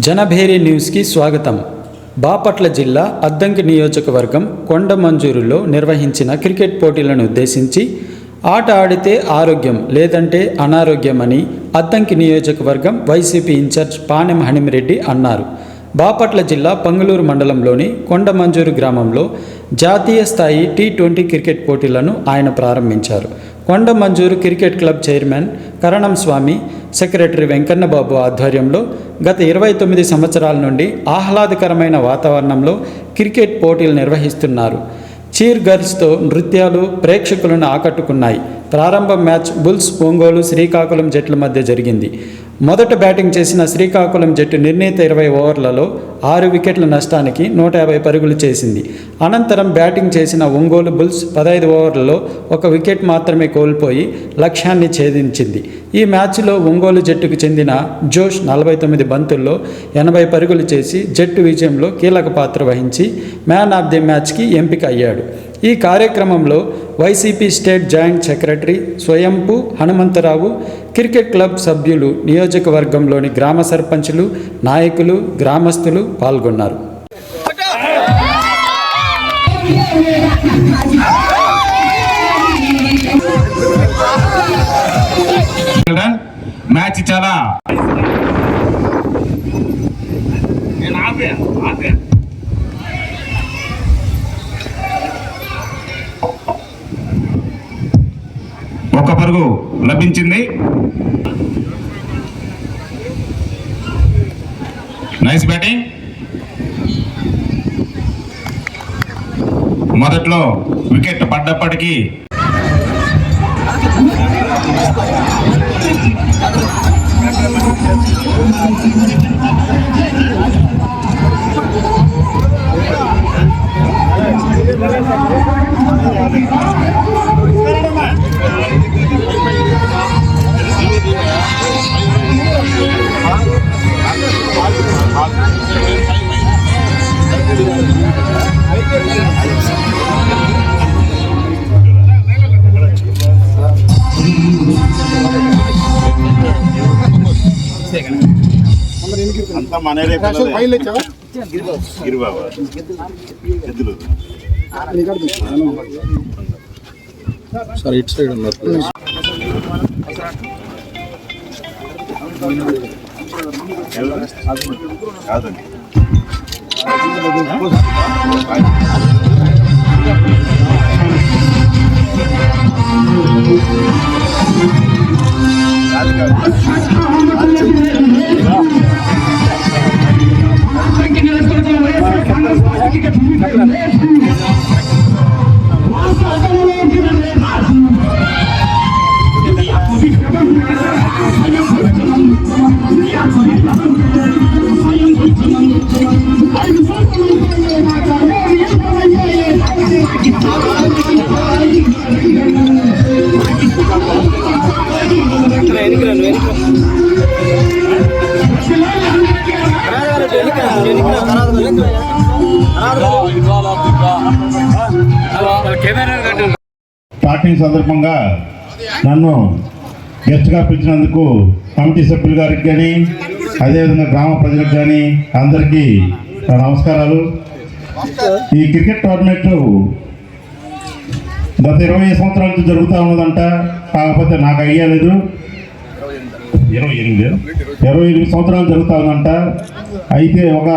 జనభేరి న్యూస్కి స్వాగతం. బాపట్ల జిల్లా అద్దంకి నియోజకవర్గం కొండమంజూరులో నిర్వహించిన క్రికెట్ పోటీలను ఉద్దేశించి ఆట ఆడితే ఆరోగ్యం లేదంటే అనారోగ్యమని అద్దంకి నియోజకవర్గం వైసీపీ ఇన్ఛార్జ్ పానెం హనిమిరెడ్డి అన్నారు. బాపట్ల జిల్లా పంగులూరు మండలంలోని కొండమంజూరు గ్రామంలో జాతీయ స్థాయి T20 క్రికెట్ పోటీలను ఆయన ప్రారంభించారు. కొండమంజూరు క్రికెట్ క్లబ్ చైర్మన్ కరణం స్వామి, సెక్రటరీ వెంకన్నబాబు ఆధ్వర్యంలో గత 29 సంవత్సరాల నుండి ఆహ్లాదకరమైన వాతావరణంలో క్రికెట్ పోటీలు నిర్వహిస్తున్నారు. చీర్ గర్ల్స్తో నృత్యాలు ప్రేక్షకులను ఆకట్టుకున్నాయి. ప్రారంభ మ్యాచ్ బుల్స్ ఒంగోలు శ్రీకాకుళం జట్ల మధ్య జరిగింది. మొదట బ్యాటింగ్ చేసిన శ్రీకాకుళం జట్టు నిర్ణీత 20 ఓవర్లలో 6 వికెట్ల నష్టానికి 150 పరుగులు చేసింది. అనంతరం బ్యాటింగ్ చేసిన ఒంగోలు బుల్స్ 15 ఓవర్లలో 1 వికెట్ మాత్రమే కోల్పోయి లక్ష్యాన్ని ఛేదించింది. ఈ మ్యాచ్లో ఒంగోలు జట్టుకు చెందిన జోష్ 49 బంతుల్లో 80 పరుగులు చేసి జట్టు విజయంలో కీలక పాత్ర వహించి మ్యాన్ ఆఫ్ ది మ్యాచ్కి ఎంపిక అయ్యాడు. ఈ కార్యక్రమంలో వైసీపీ స్టేట్ జాయింట్ సెక్రటరీ స్వయంపు హనుమంతరావు, క్రికెట్ క్లబ్ సభ్యులు, నియోజకవర్గంలోని గ్రామ సర్పంచులు, నాయకులు, గ్రామస్తులు పాల్గొన్నారు. మ్యాచ్ చాలా ఒక పరుగు లభించింది. Nice batting. మొదట్లో వికెట్ పడ్డప్పటికీ అంతా మనరే సార్ ఇటు సైడ్ ఉన్నారు. కాదండి స్టార్టింగ్ సందర్భంగా నన్ను గెస్ట్గా పిలిచినందుకు కమిటీ సభ్యులు గారికి కానీ అదేవిధంగా గ్రామ ప్రజలకు కానీ అందరికీ నమస్కారాలు. ఈ క్రికెట్ టోర్నమెంట్ గత 20 సంవత్సరాల నుంచి జరుగుతూ ఉన్నదంట. కాకపోతే నాకు ఐడియా లేదు. 28 సంవత్సరాలు జరుగుతూ ఉందంట. అయితే ఒక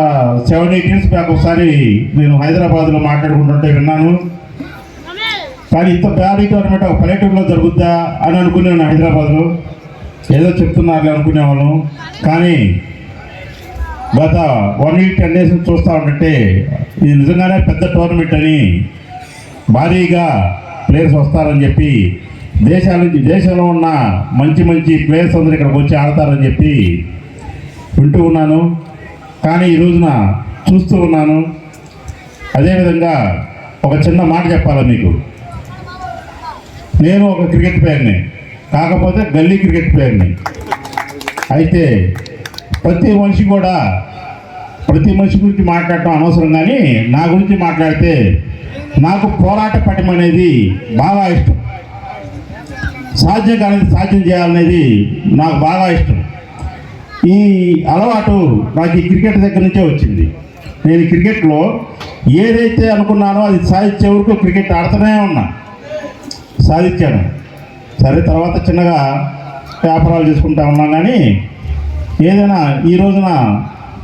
7-8 ఇయర్స్ బ్యాక్ ఒకసారి నేను హైదరాబాద్లో మాట్లాడుకుంటుంటే విన్నాను. కానీ ఇంత భారీ టోర్నమెంట్ ఒక పల్లెటూరులో జరుగుద్దా అని అనుకున్నాను. హైదరాబాద్లో ఏదో చెప్తున్నారు అనుకునేవాళ్ళం. కానీ గత 1 వీక్ 10 డేస్ చూస్తూ ఉంటే ఇది నిజంగానే పెద్ద టోర్నమెంట్ అని, భారీగా ప్లేయర్స్ వస్తారని చెప్పి, దేశంలో ఉన్న మంచి ప్లేయర్స్ అందరూ ఇక్కడికి వచ్చి ఆడతారని చెప్పి వింటూ ఉన్నాను. కానీ ఈ రోజున చూస్తూ ఉన్నాను. అదేవిధంగా ఒక చిన్న మాట చెప్పాలి మీకు. నేను ఒక క్రికెట్ ప్లేయర్ని, కాకపోతే గల్లీ క్రికెట్ ప్లేయర్ని. అయితే ప్రతి మనిషి గురించి మాట్లాడటం అనవసరం, కానీ నా గురించి మాట్లాడితే నాకు పోరాట పటిమ అనేది బాగా ఇష్టం. సాధ్యం కానిది సాధ్యం చేయాలనేది నాకు బాగా ఇష్టం. ఈ అలవాటు నాకు ఈ క్రికెట్ దగ్గర నుంచే వచ్చింది. నేను క్రికెట్లో ఏదైతే అనుకున్నానో అది సాధించే వరకు క్రికెట్ ఆడుతూనే ఉన్నా, సాధించాను. సరే తర్వాత చిన్నగా వ్యాపారాలు చేసుకుంటా ఉన్నాం. కానీ ఏదైనా ఈ రోజున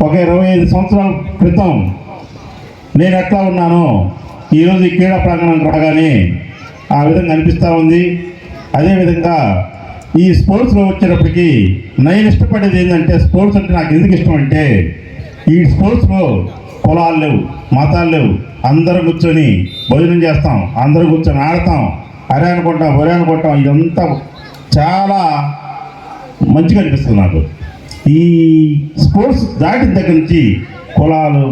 ఒక 25 సంవత్సరాల క్రితం నేను ఎట్లా ఉన్నానో ఈరోజు ఈ క్రీడా ప్రాంగణానికి రాగానే ఆ విధంగా అనిపిస్తూ ఉంది. అదేవిధంగా ఈ స్పోర్ట్స్లో వచ్చేటప్పటికి నేను ఇష్టపడేది ఏంటంటే, స్పోర్ట్స్ అంటే నాకు ఎందుకు ఇష్టం అంటే, ఈ స్పోర్ట్స్లో కులాలు లేవు, మతాలు లేవు. అందరూ కూర్చొని భోజనం చేస్తాం, అందరూ కూర్చొని ఆడతాం, అరే అనుకుంటాం, ఒరే అనుకుంటాం. ఇదంతా చాలా మంచిగా అనిపిస్తుంది నాకు. ఈ స్పోర్ట్స్ దాటిన దగ్గర నుంచి కులాలు